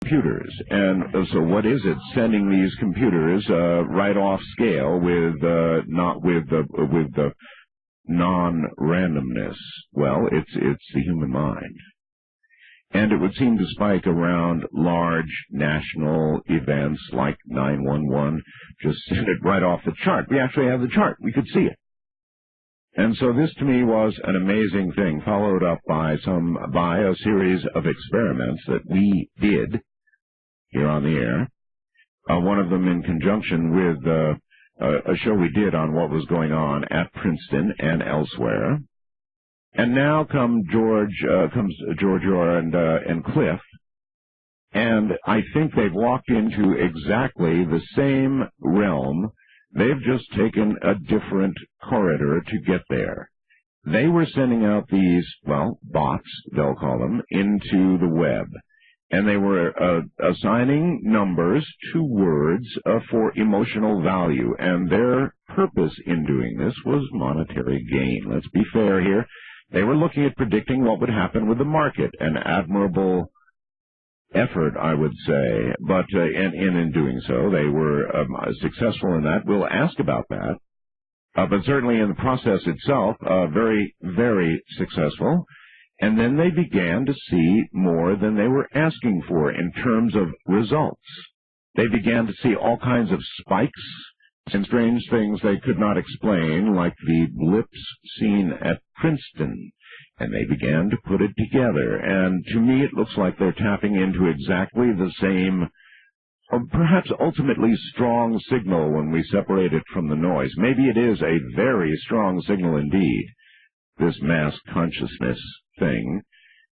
computers. And so what is it sending these computers right off scale with the non-randomness? Well, it's the human mind. And it would seem to spike around large national events like 911, just send it right off the chart. We actually have the chart. We could see it. And so this to me was an amazing thing, followed up by a series of experiments that we did here on the air. One of them in conjunction with a show we did on what was going on at Princeton and elsewhere. And now comes George Orr and Clif, and I think they've walked into exactly the same realm. They've just taken a different corridor to get there. They were sending out these, well, bots, they'll call them, into the web. And they were assigning numbers to words for emotional value. And their purpose in doing this was monetary gain. Let's be fair here. They were looking at predicting what would happen with the market, an admirable effort, I would say, but in doing so, they were successful in that. We'll ask about that, but certainly in the process itself, very, very successful. And then they began to see more than they were asking for in terms of results. They began to see all kinds of spikes and strange things they could not explain, like the blips seen at Princeton, and they began to put it together. And to me, it looks like they're tapping into exactly the same, or perhaps ultimately strong signal when we separate it from the noise. Maybe it is a very strong signal indeed, this mass consciousness thing.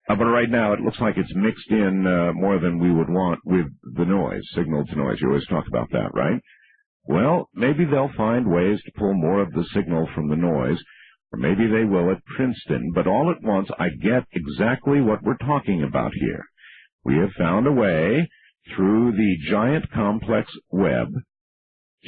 But right now, it looks like it's mixed in more than we would want with the noise, signal to noise. You always talk about that, right? Well, maybe they'll find ways to pull more of the signal from the noise, or maybe they will at Princeton. But all at once, I get exactly what we're talking about here. We have found a way, through the giant complex web,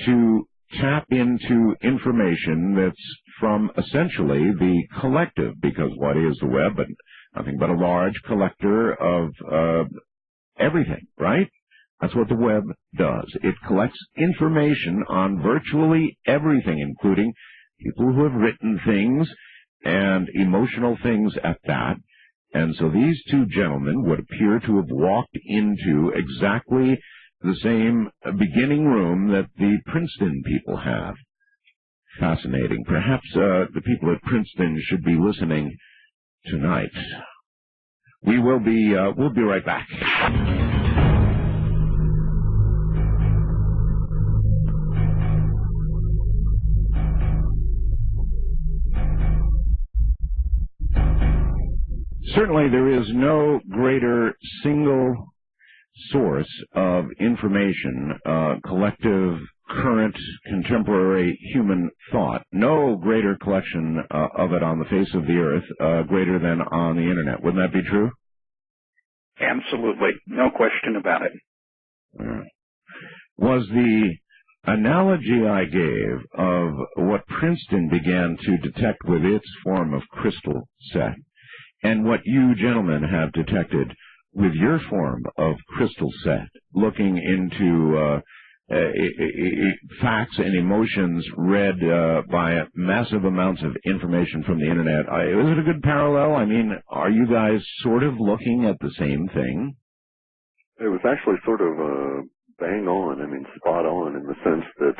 to tap into information that's from essentially the collective, because what is the web but nothing but a large collector of everything, right? That's what the web does. It collects information on virtually everything, including people who have written things and emotional things at that. And so these two gentlemen would appear to have walked into exactly the same beginning room that the Princeton people have. Fascinating. Perhaps the people at Princeton should be listening tonight. We'll be right back. Certainly there is no greater single source of information, collective, current, contemporary human thought, no greater collection of it on the face of the earth, greater than on the Internet. Wouldn't that be true? Absolutely. No question about it. Was the analogy I gave of what Princeton began to detect with its form of crystal set, and what you gentlemen have detected with your form of crystal set, looking into facts and emotions read by massive amounts of information from the Internet, is it a good parallel? I mean, are you guys sort of looking at the same thing? It was actually sort of bang on, I mean, spot on, in the sense that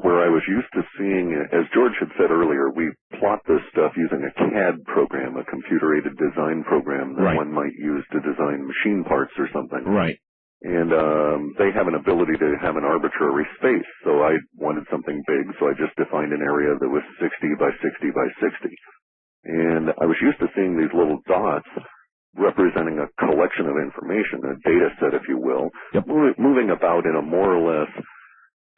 where I was used to seeing, as George had said earlier, we plot this stuff using a CAD program, a computer-aided design program that one might use to design machine parts or something. Right. And they have an ability to have an arbitrary space, so I wanted something big, so I just defined an area that was 60 by 60 by 60. And I was used to seeing these little dots representing a collection of information, a data set, if you will, moving about in a more or less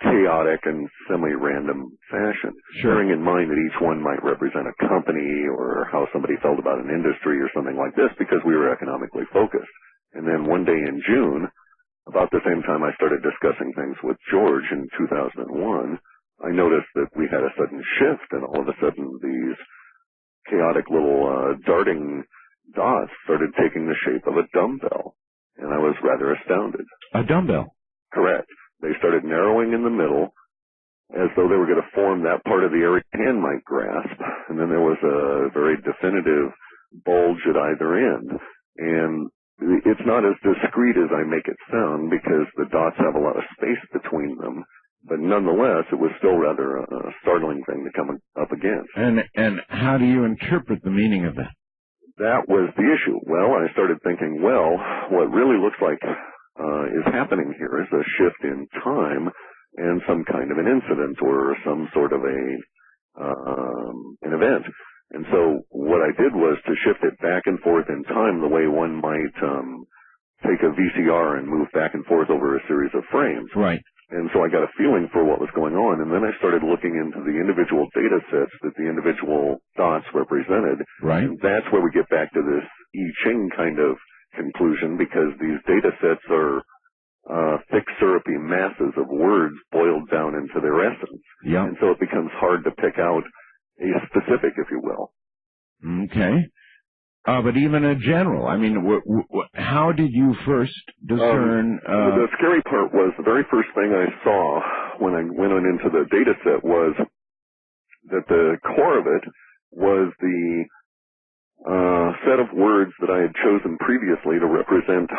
chaotic and semi-random fashion, bearing in mind that each one might represent a company or how somebody felt about an industry or something like this, because we were economically focused. And then one day in June, about the same time I started discussing things with George in 2001, I noticed that we had a sudden shift, and all of a sudden these chaotic little darting dots started taking the shape of a dumbbell. And I was rather astounded. A dumbbell. Correct. They started narrowing in the middle as though they were going to form that part of the area a hand might grasp. And then there was a very definitive bulge at either end. And it's not as discrete as I make it sound because the dots have a lot of space between them. But nonetheless, it was still rather a startling thing to come up against. And how do you interpret the meaning of that? That was the issue. Well, I started thinking, well, what really looks like is happening here is a shift in time and some kind of an incident or some sort of an event. And so what I did was to shift it back and forth in time the way one might take a VCR and move back and forth over a series of frames. Right. And so I got a feeling for what was going on, and then I started looking into the individual data sets that the individual dots represented. Right. And that's where we get back to this I Ching kind of conclusion, because these data sets are thick, syrupy masses of words boiled down into their essence. Yeah. And so it becomes hard to pick out a specific, if you will. Okay. But even a general, I mean, how did you first discern? The scary part was the very first thing I saw when I went on into the data set was that the core of it was the set of words that I had chosen previously to represent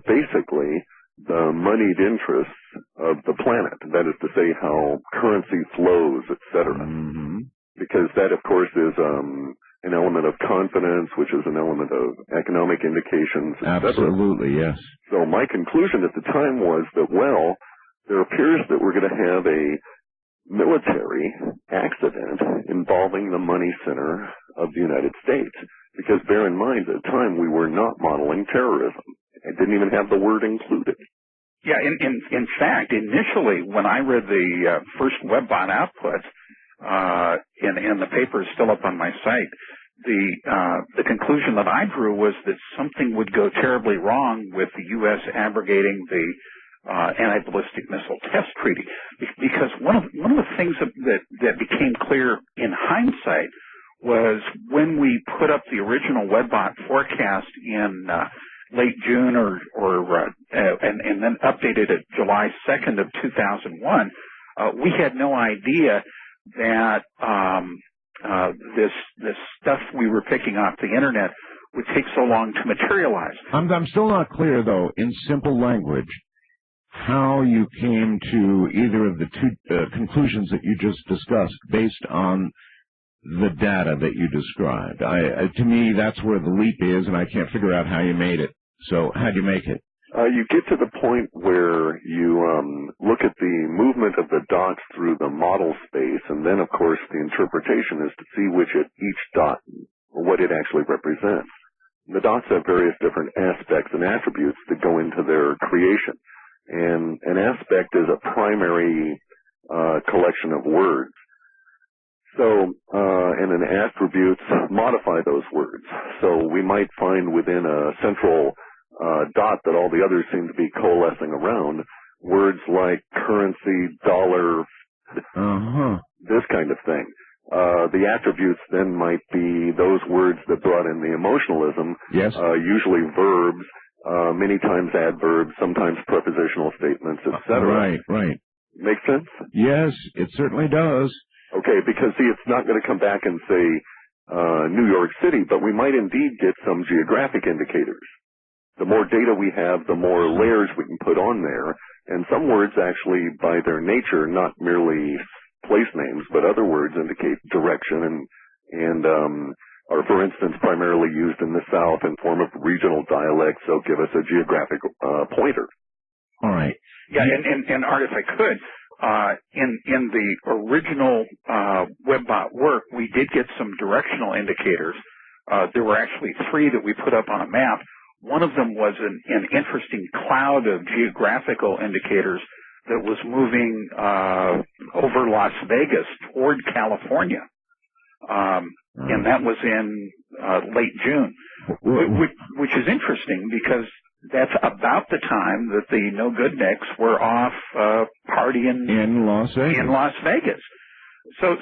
basically the moneyed interests of the planet. That is to say, how currency flows, etc. Mm-hmm. Because that, of course, is an element of confidence, which is an element of economic indications, etc. Absolutely, yes. So my conclusion at the time was that, well, there appears that we're going to have a military accident involving the money center of the United States. Because bear in mind, at the time, we were not modeling terrorism. It didn't even have the word included. Yeah, in fact, initially, when I read the first WebBot output, and the paper is still up on my site, the conclusion that I drew was that something would go terribly wrong with the U.S. abrogating the anti-ballistic missile test treaty, because one of the things that became clear in hindsight was when we put up the original WebBot forecast in late June and then updated it July 2nd of 2001, we had no idea that this stuff we were picking off the internet would take so long to materialize. I'm still not clear, though, in simple language, how you came to either of the two conclusions that you just discussed based on the data that you described. To me, that's where the leap is, and I can't figure out how you made it. So how'd you make it? You get to the point where you look at the movement of the dots through the model space, and then, of course, the interpretation is to see each dot, or what it actually represents. The dots have various different aspects and attributes that go into their creation. And an aspect is a primary collection of words. So, and then attributes modify those words. So we might find within a central dot that all the others seem to be coalescing around, words like currency, dollar, this kind of thing. The attributes then might be those words that brought in the emotionalism, yes. Usually verbs, many times adverbs, sometimes prepositional statements, etc. Right. Make sense? Yes, it certainly does. Okay, because see, it's not going to come back and say New York City, but we might indeed get some geographic indicators. The more data we have, the more layers we can put on there. And some words actually, by their nature, not merely place names, but other words indicate direction and are, for instance, primarily used in the South in form of regional dialects, so give us a geographic pointer. All right. Yeah, and Art, if I could, in the original WebBot work, we did get some directional indicators. There were actually 3 that we put up on a map. One of them was an interesting cloud of geographical indicators that was moving over Las Vegas toward California. And that was in late June, which is interesting because that's about the time that the No Good Nicks were off partying in Las Vegas. So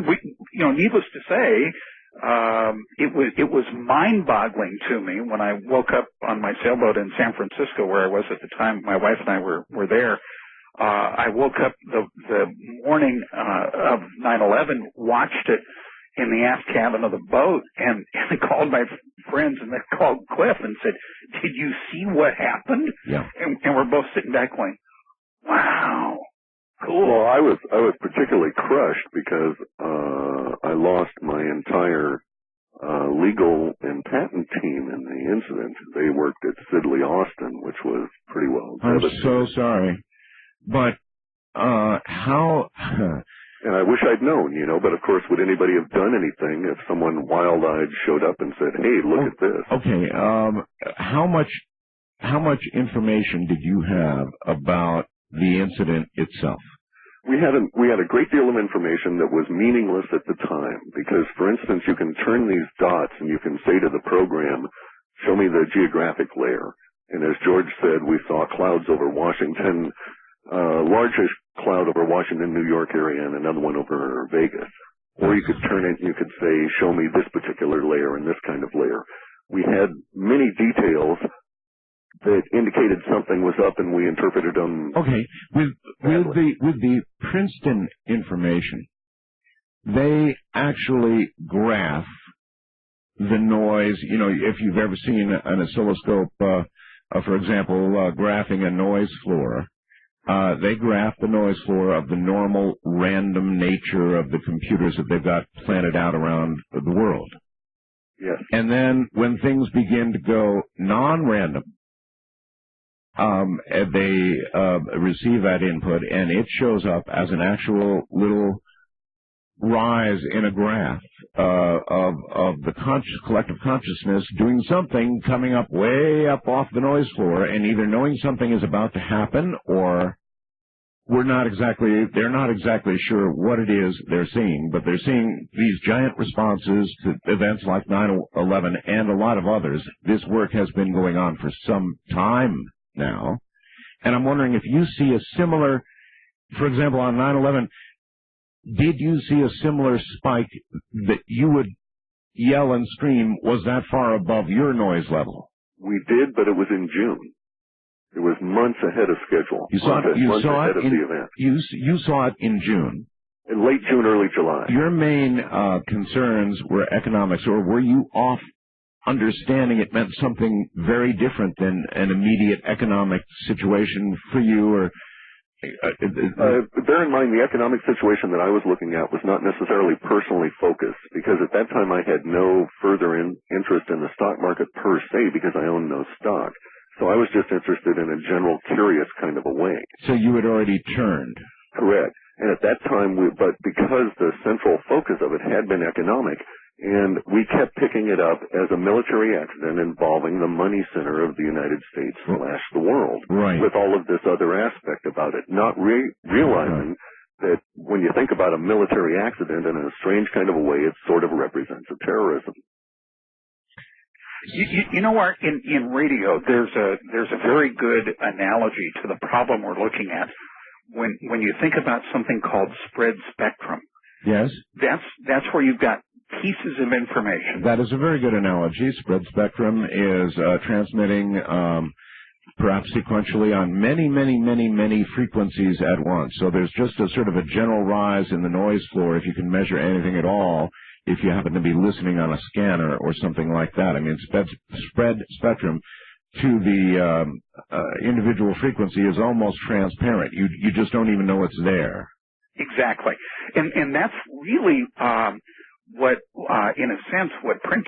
we, needless to say, it was mind-boggling to me when I woke up on my sailboat in San Francisco, where I was at the time. My wife and I were there. I woke up the morning of 9/11, watched it in the aft cabin of the boat, and called my friends, and they called Clif and said, "Did you see what happened?" Yeah. And we're both sitting back going, "Wow, cool." Well, I was particularly crushed because I lost my entire legal and patent team in the incident. They worked at Sidley Austin, which was pretty well devastating. I'm so sorry. But how... And I wish I'd known, but of course, would anybody have done anything if someone wild-eyed showed up and said, "Hey, look at this"? Okay, how much information did you have about the incident itself? We had a great deal of information that was meaningless at the time because, for instance, you can turn these dots and you can say to the program, "Show me the geographic layer." And as George said, we saw clouds over Washington, largest cloud over Washington, New York area, and another one over Vegas. Or you could turn it and you could say, "Show me this particular layer and this kind of layer." We had many details that indicated something was up, and we interpreted them. Okay, with the Princeton information, they actually graph the noise. If you've ever seen an oscilloscope, for example, graphing a noise floor, they graph the noise floor of the normal random nature of the computers that they've got planted out around the world. Yes. And then when things begin to go non-random, they receive that input, and it shows up as an actual little rise in a graph of the collective consciousness doing something, coming up way up off the noise floor, and either knowing something is about to happen, or they're not exactly sure what it is they're seeing, but they're seeing these giant responses to events like 9/11 and a lot of others. This work has been going on for some time now, and I'm wondering if you see a similar, for example, on 9/11, did you see a similar spike that you would yell and scream? Was that far above your noise level? We did, but it was in June. It was months ahead of schedule. You saw it in June. In late June, early July. Your main concerns were economics, or were you off understanding it meant something very different than an immediate economic situation for you? Or bear in mind, the economic situation that I was looking at was not necessarily personally focused, because at that time I had no further interest in the stock market per se, because I owned no stock. So I was just interested in a general curious kind of a way. So you had already turned. Correct. And at that time, but because the central focus of it had been economic, and we kept picking it up as a military accident involving the money center of the United States / the world, right, with all of this other aspect about it, not realizing that when you think about a military accident in a strange kind of a way, it sort of represents a terrorism. You know, Art, in radio, there's a very good analogy to the problem we're looking at. When you think about something called spread spectrum, yes, that's where you've got pieces of information. That is a very good analogy. Spread spectrum is transmitting perhaps sequentially on many frequencies at once. So there's just a sort of a general rise in the noise floor, if you can measure anything at all, if you happen to be listening on a scanner or something like that. I mean, spread spectrum to the individual frequency is almost transparent. You just don't even know it's there. Exactly. And that's really what, in a sense, what Prince